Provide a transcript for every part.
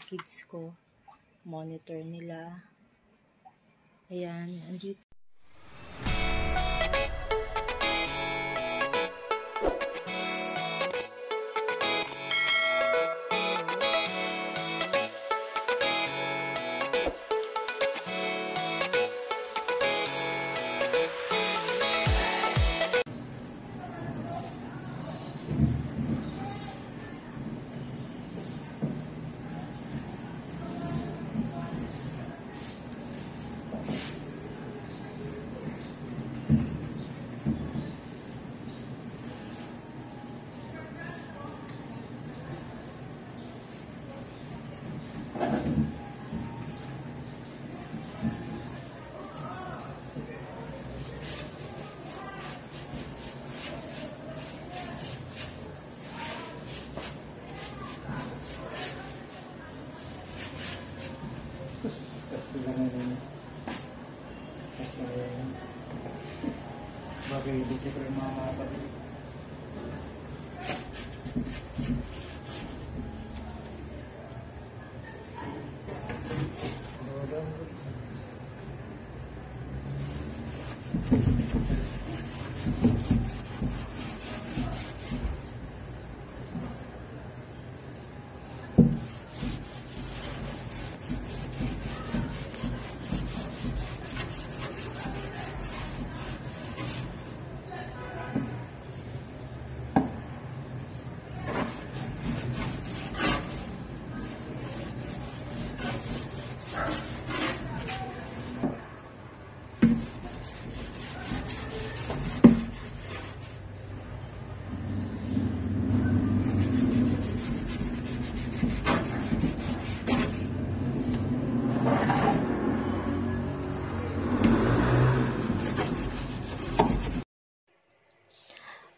kids ko. Monitor nila. Ayan, andito. Bagay, hindi siya pero mga kapatid.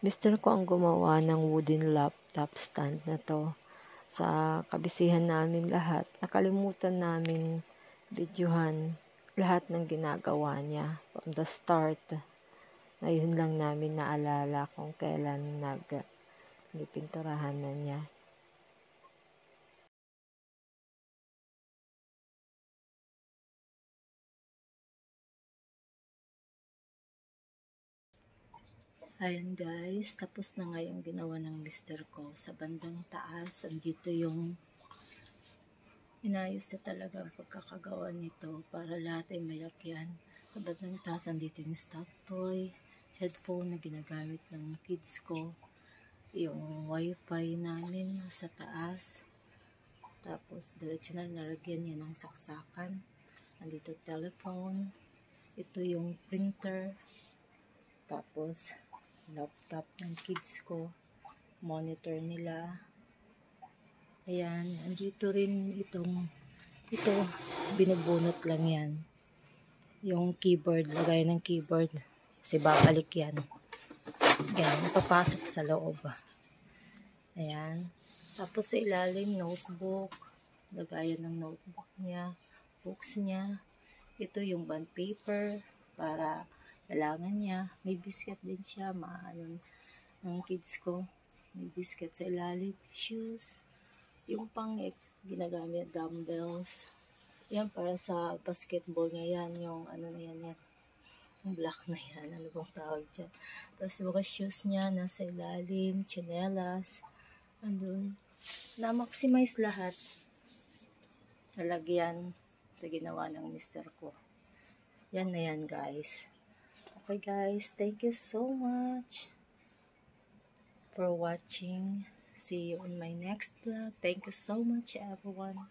Mister ko ang gumawa ng wooden laptop stand na to. Sa kabisihan namin lahat, nakalimutan namin videohan lahat ng ginagawa niya from the start. Ngayon lang namin naalala kung kailan nagpinturahan na niya. Ayan guys, tapos na nga yung ginawa ng mister ko. Sa bandang taas, andito yung inayos na talaga ang pagkakagawa nito para lahat ay malakyan. Sa bandang taas, andito yung stop toy, headphone na ginagamit ng kids ko, yung wifi namin sa taas. Tapos, diretso na nalagyan niya ng saksakan. Andito telephone. Ito yung printer. Tapos, laptop ng kids ko, monitor nila. Ayan, andito rin ito, binubunot lang yan. Yung keyboard, lagay ng keyboard, kasi babalik yan. Ganyan, papasok sa loob. Ayan, tapos sa ilalim, notebook, lagayan ng notebook niya, books niya. Ito yung bond paper, para kailangan niya. May biscuit din siya, maano ng kids ko. May biscuit sa ilalim, shoes. Yung pang ginagamit, dumbbells. Yan, para sa basketball niya yan. Yung ano na yan. Yung black na yan. Ano bang tawag dyan? Tapos mga shoes niya, nasa ilalim, chinelas. Andun. Na-maximize lahat. Nalagyan sa ginawa ng mister ko. Yan na yan guys. Okay guys, thank you so much for watching. See you on my next vlog. Thank you so much everyone.